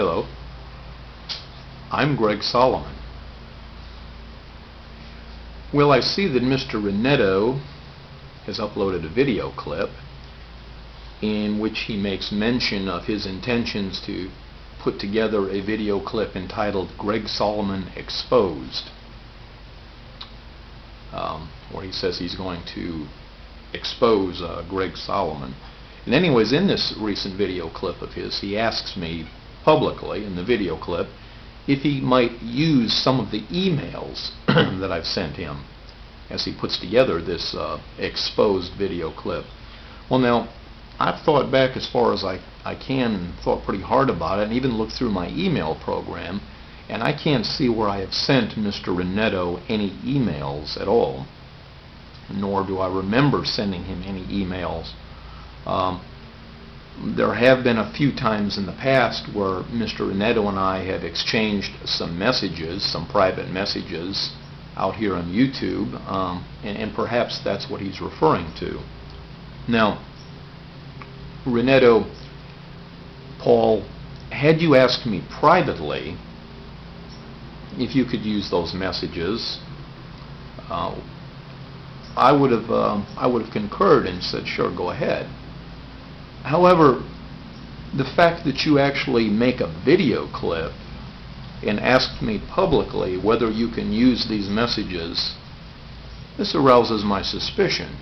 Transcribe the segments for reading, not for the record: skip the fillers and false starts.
Hello, I'm GregSolomon. Well, I see that Mr. Renetto has uploaded a video clip in which he makes mention of his intentions to put together a video clip entitled GregSolomon Exposed, where he says he's going to expose GregSolomon. And anyways, in this recent video clip of his, he asks me publicly in the video clip if he might use some of the emails that I've sent him as he puts together this exposed video clip. Well, now, I've thought back as far as I can and thought pretty hard about it, and even looked through my email program, and I can't see where I have sent Mr. Renetto any emails at all, nor do I remember sending him any emails. There have been a few times in the past where Mr. Renetto and I have exchanged some messages, some private messages out here on YouTube, and perhaps that's what he's referring to. Now, Renetto, Paul, had you asked me privately if you could use those messages, I would have concurred and said, sure, go ahead. However, the fact that you actually make a video clip and ask me publicly whether you can use these messages, this arouses my suspicion.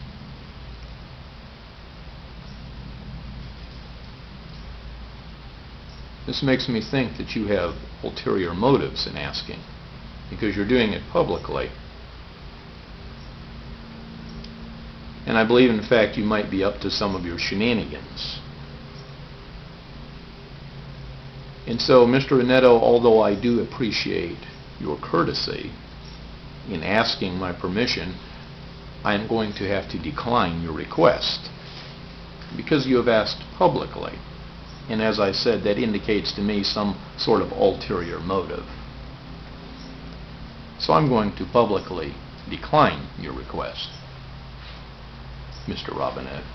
This makes me think that you have ulterior motives in asking, because you're doing it publicly. And I believe, in fact, you might be up to some of your shenanigans. And so, Mr. Renetto, although I do appreciate your courtesy in asking my permission, I am going to have to decline your request, because you have asked publicly. And as I said, that indicates to me some sort of ulterior motive. So I'm going to publicly decline your request, Mr. Robinette.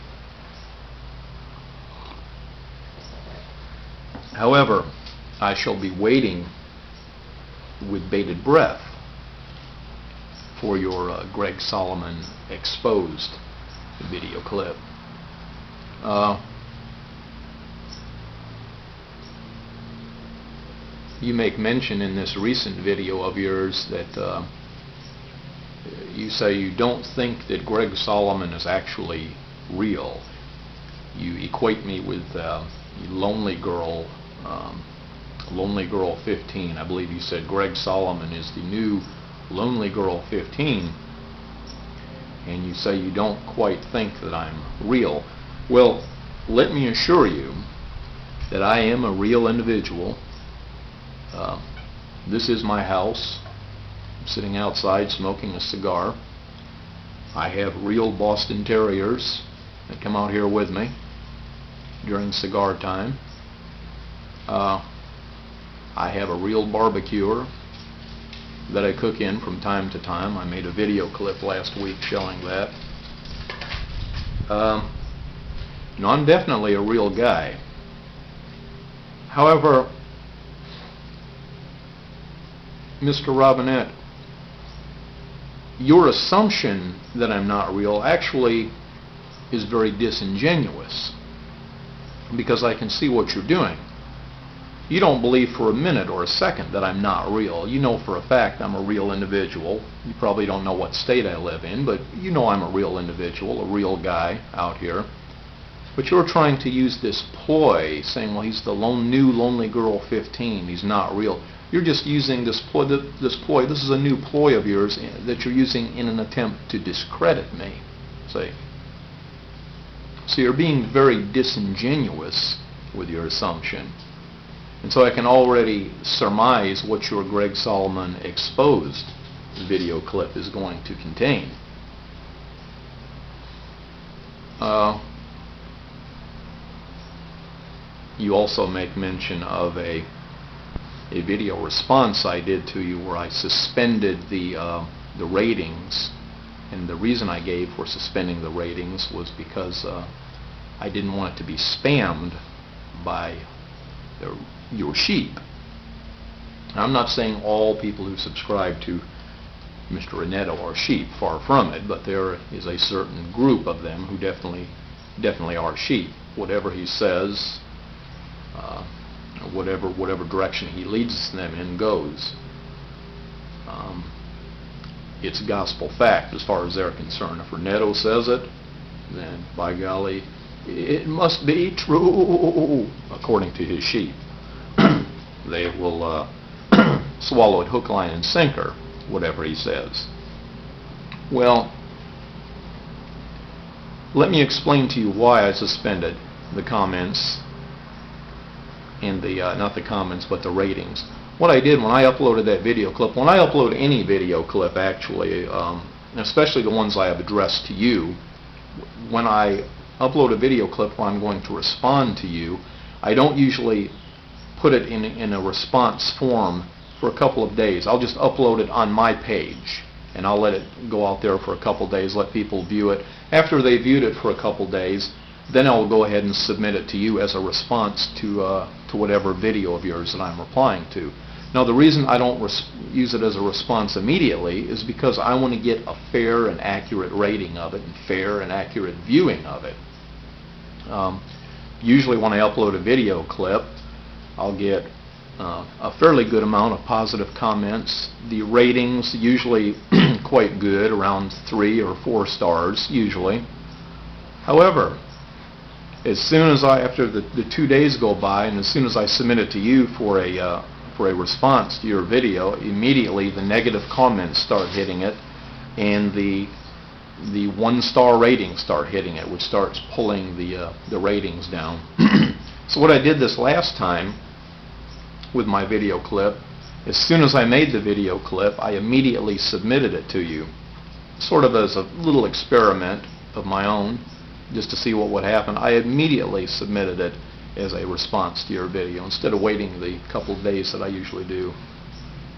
However, I shall be waiting with bated breath for your GregSolomon Exposed video clip. You make mention in this recent video of yours that you say you don't think that GregSolomon is actually real. You equate me with Lonely Girl 15. I believe you said GregSolomon is the new Lonely Girl 15, and you say you don't quite think that I'm real. Well, let me assure you that I am a real individual. This is my house. I'm sitting outside smoking a cigar. I have real Boston Terriers that come out here with me during cigar time. I have a real barbecuer that I cook in from time to time. I made a video clip last week showing that. No, I'm definitely a real guy. However, Mr. Robinette, your assumption that I'm not real actually is very disingenuous, because I can see what you're doing. You don't believe for a minute or a second that I'm not real. You know for a fact I'm a real individual. You probably don't know what state I live in, but you know I'm a real individual, a real guy out here. But you're trying to use this ploy, saying, well, he's the new Lonely Girl 15, he's not real. You're just using this ploy. This is a new ploy of yours that you're using in an attempt to discredit me. See? So you're being very disingenuous with your assumption. And so I can already surmise what your GregSolomon Exposed video clip is going to contain. You also make mention of a video response I did to you where I suspended the ratings, and the reason I gave for suspending the ratings was because I didn't want it to be spammed by your sheep. I'm not saying all people who subscribe to Mr. Renetto are sheep, far from it, but there is a certain group of them who definitely are sheep. Whatever he says, whatever direction he leads them in goes. It's gospel fact as far as they're concerned. If Renetto says it, then by golly, it must be true, according to his sheep. They will swallow it hook, line, and sinker, whatever he says. Well, let me explain to you why I suspended the comments and the, not the comments, but the ratings. What I did when I uploaded that video clip, when I upload any video clip actually, especially the ones I have addressed to you, when I upload a video clip where I'm going to respond to you, I don't usually put it in a response form for a couple of days. I'll just upload it on my page, and I'll let it go out there for a couple of days, let people view it. After they viewed it for a couple of days, then I'll go ahead and submit it to you as a response to whatever video of yours that I'm replying to. Now, the reason I don't use it as a response immediately is because I want to get a fair and accurate rating of it and fair and accurate viewing of it. Usually when I upload a video clip, I'll get a fairly good amount of positive comments. The ratings usually quite good, around 3 or 4 stars usually. However, as soon as after the 2 days go by, and as soon as I submit it to you for a response to your video, immediately the negative comments start hitting it, and the 1-star ratings start hitting it, which starts pulling the ratings down. So what I did this last time with my video clip, as soon as I made the video clip, I immediately submitted it to you, sort of as a little experiment of my own, just to see what would happen. I immediately submitted it as a response to your video instead of waiting the couple of days that I usually do.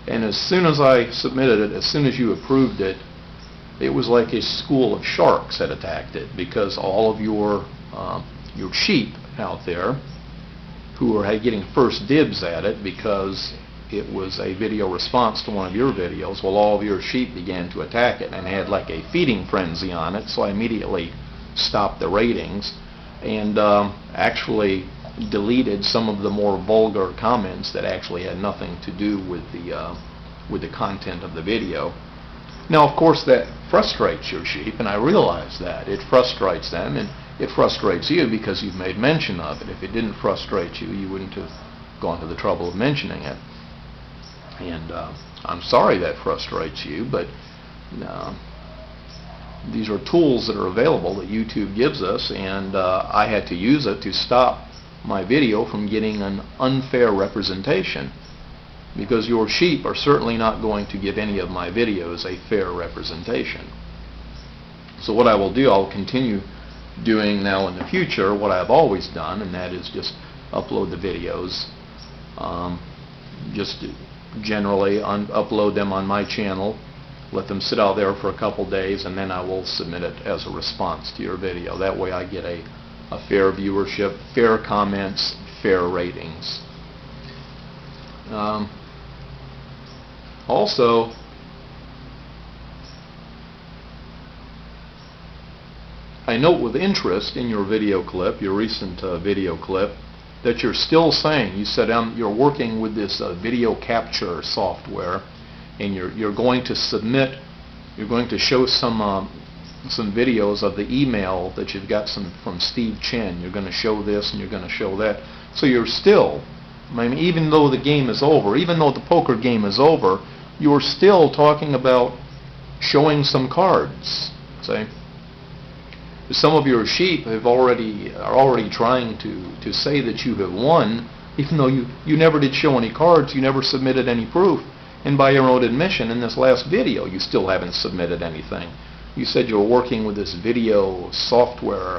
And as soon as I submitted it, as soon as you approved it, it was like a school of sharks had attacked it, because all of your sheep out there who are getting first dibs at it because it was a video response to one of your videos, well, all of your sheep began to attack it and had like a feeding frenzy on it. So I immediately stopped the ratings and actually deleted some of the more vulgar comments that actually had nothing to do with the content of the video. Now, of course, that frustrates your sheep, and I realize that. It frustrates them, and it frustrates you because you've made mention of it. If it didn't frustrate you, you wouldn't have gone to the trouble of mentioning it. And I'm sorry that frustrates you, but these are tools that are available that YouTube gives us, and I had to use it to stop my video from getting an unfair representation, because your sheep are certainly not going to give any of my videos a fair representation. So what I will do, I'll continue doing now in the future what I've always done, and that is just upload the videos, just generally upload them on my channel, let them sit out there for a couple days, and then I will submit it as a response to your video. That way I get a fair viewership, fair comments, fair ratings. Also, I note with interest in your video clip, your recent video clip, that you're still saying, you said you're working with this video capture software, and you're going to submit, you're going to show some videos of the email that you've got from Steve Chen. You're going to show this and you're going to show that. So you're still, I mean, even though the game is over, even though the poker game is over, you're still talking about showing some cards. See? Some of your sheep are already trying to say that you have won, even though you never did show any cards, you never submitted any proof, and by your own admission in this last video you still haven't submitted anything. You said you were working with this video software,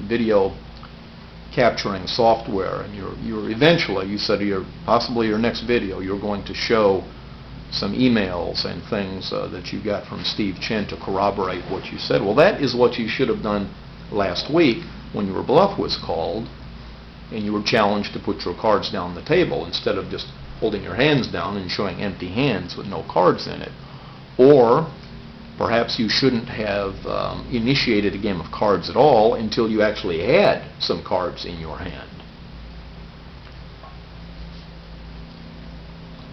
video capturing software, and you're eventually, you said possibly your next video you're going to show some emails and things that you got from Steve Chen to corroborate what you said. Well, that is what you should have done last week when your bluff was called, and you were challenged to put your cards down on the table instead of just holding your hands down and showing empty hands with no cards in it. Or perhaps you shouldn't have initiated a game of cards at all until you actually had some cards in your hand.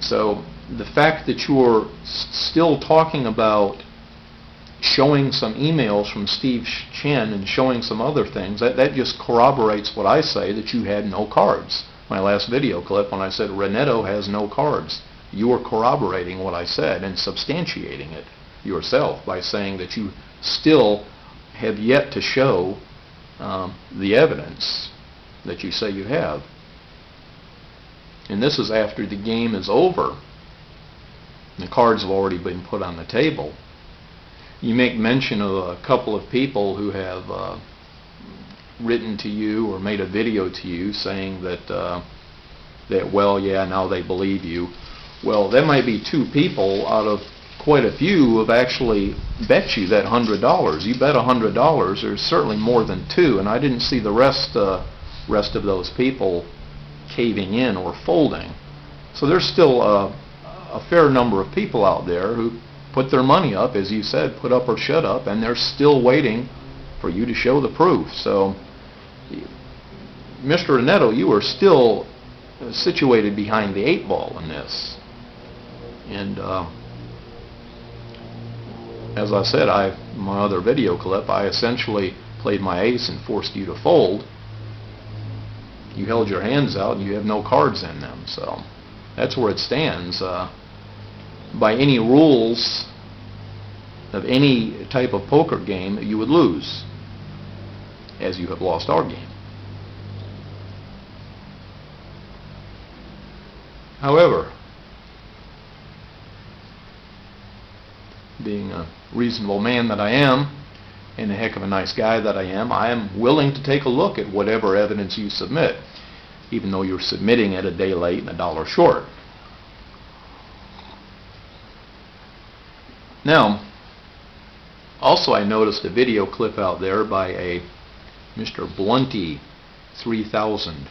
So the fact that you're still talking about showing some emails from Steve Chen and showing some other things, that just corroborates what I say, that you had no cards. My last video clip when I said Renetto has no cards, you are corroborating what I said and substantiating it yourself by saying that you still have yet to show the evidence that you say you have. And this is after the game is over. The cards have already been put on the table. You make mention of a couple of people who have written to you or made a video to you saying that, well, yeah, now they believe you. Well, there might be two people out of quite a few who have actually bet you that $100. You bet $100. There's certainly more than two, and I didn't see the rest of those people caving in or folding. So there's still a fair number of people out there who put their money up, as you said, put up or shut up, and they're still waiting for you to show the proof. So, Mr. Renetto, you are still situated behind the 8 ball in this. And as I said, my other video clip, I essentially played my ace and forced you to fold. You held your hands out and you have no cards in them. So that's where it stands. By any rules of any type of poker game, you would lose, as you have lost our game. However, being a reasonable man that I am, and a heck of a nice guy that I am willing to take a look at whatever evidence you submit, even though you're submitting it a day late and $1 short. Now, also I noticed a video clip out there by a Mr. Blunty3000.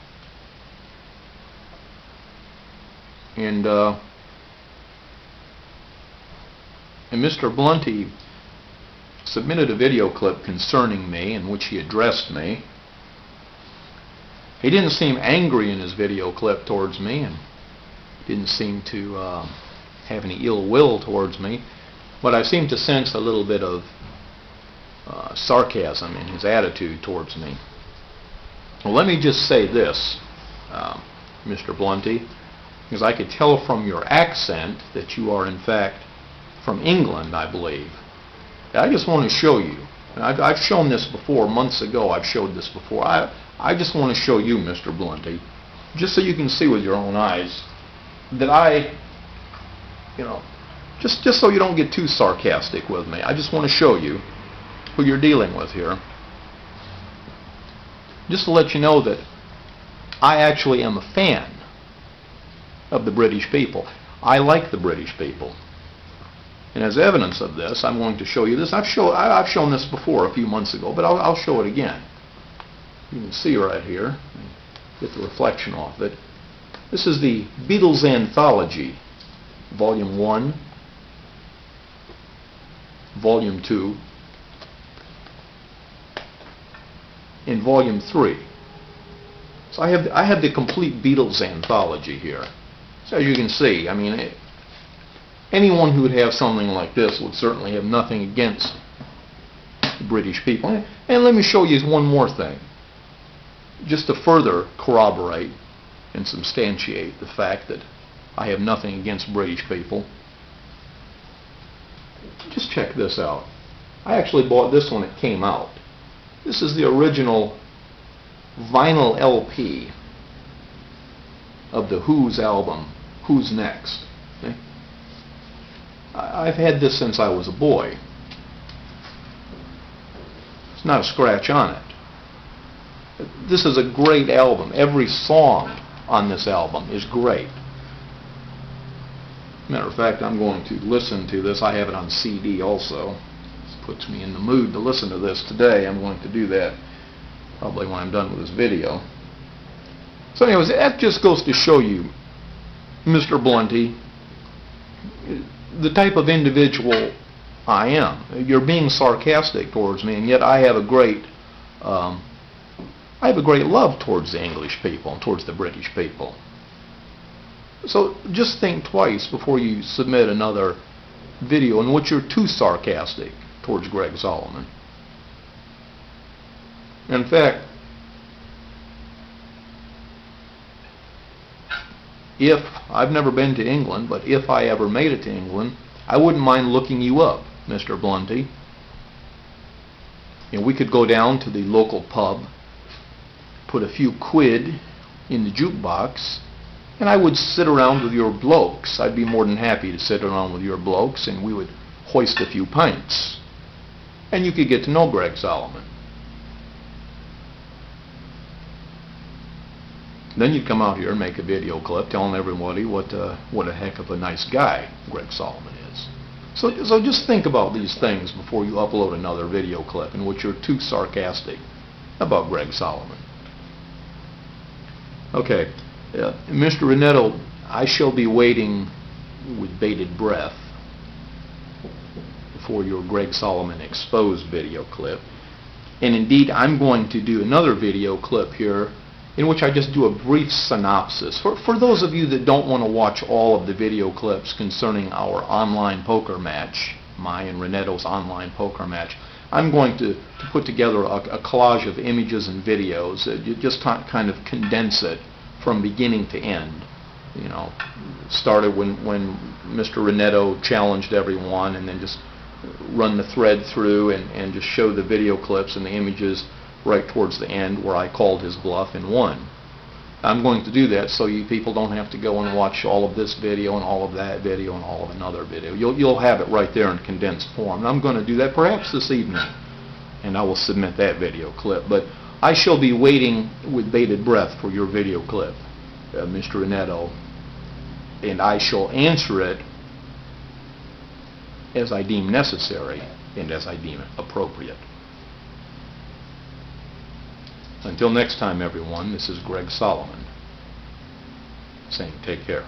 And Mr. Blunty submitted a video clip concerning me in which he addressed me. He didn't seem angry in his video clip towards me, and didn't seem to have any ill will towards me, but I seemed to sense a little bit of sarcasm in his attitude towards me. Well, let me just say this, Mr. Blunty, because I could tell from your accent that you are in fact from England, I believe. I just want to show you, and I've shown this before, months ago I've showed this before. I just want to show you, Mr. Blunty, just so you can see with your own eyes that just so you don't get too sarcastic with me. I just want to show you who you're dealing with here. Just to let you know that I actually am a fan of the British people. I like the British people. And as evidence of this, I'm going to show you this. I've shown this before a few months ago, but I'll show it again. You can see right here, get the reflection off it. This is the Beatles Anthology, Volume 1, Volume 2, and Volume 3. So I have the complete Beatles Anthology here. So as you can see, I mean, anyone who would have something like this would certainly have nothing against the British people. And let me show you one more thing, just to further corroborate and substantiate the fact that I have nothing against British people. Just check this out. I actually bought this when it came out. This is the original vinyl LP of the Who's album, Who's Next. Okay? I've had this since I was a boy. There's not a scratch on it. This is a great album. Every song on this album is great. Matter of fact, I'm going to listen to this. I have it on CD also. This puts me in the mood to listen to this today. I'm going to do that probably when I'm done with this video. So anyways, that just goes to show you, Mr. Blunty, the type of individual I am. You're being sarcastic towards me, and yet I have a great love towards the English people and towards the British people. So just think twice before you submit another video in which you're too sarcastic towards GregSolomon. In fact, if I've never been to England, but if I ever made it to England, I wouldn't mind looking you up, Mr. Blunty. We could go down to the local pub, put a few quid in the jukebox, and I would sit around with your blokes. I'd be more than happy to sit around with your blokes, and we would hoist a few pints. And you could get to know GregSolomon. Then you'd come out here and make a video clip telling everybody what a heck of a nice guy GregSolomon is. So just think about these things before you upload another video clip in which you're too sarcastic about GregSolomon. Okay, Mr. Renetto, I shall be waiting with bated breath for your GregSolomon exposed video clip. And indeed, I'm going to do another video clip here in which I just do a brief synopsis. For those of you that don't want to watch all of the video clips concerning our online poker match, my and Renetto's online poker match, I'm going to put together a collage of images and videos. You just kind of condense it from beginning to end. You know, started when Mr. Renetto challenged everyone, and then just run the thread through and just show the video clips and the images right towards the end where I called his bluff and won. I'm going to do that so you people don't have to go and watch all of this video and all of that video and all of another video. You'll have it right there in condensed form. And I'm going to do that perhaps this evening, and I will submit that video clip. But I shall be waiting with bated breath for your video clip, Mr. Renetto, and I shall answer it as I deem necessary and as I deem appropriate. Until next time, everyone, this is GregSolomon saying take care.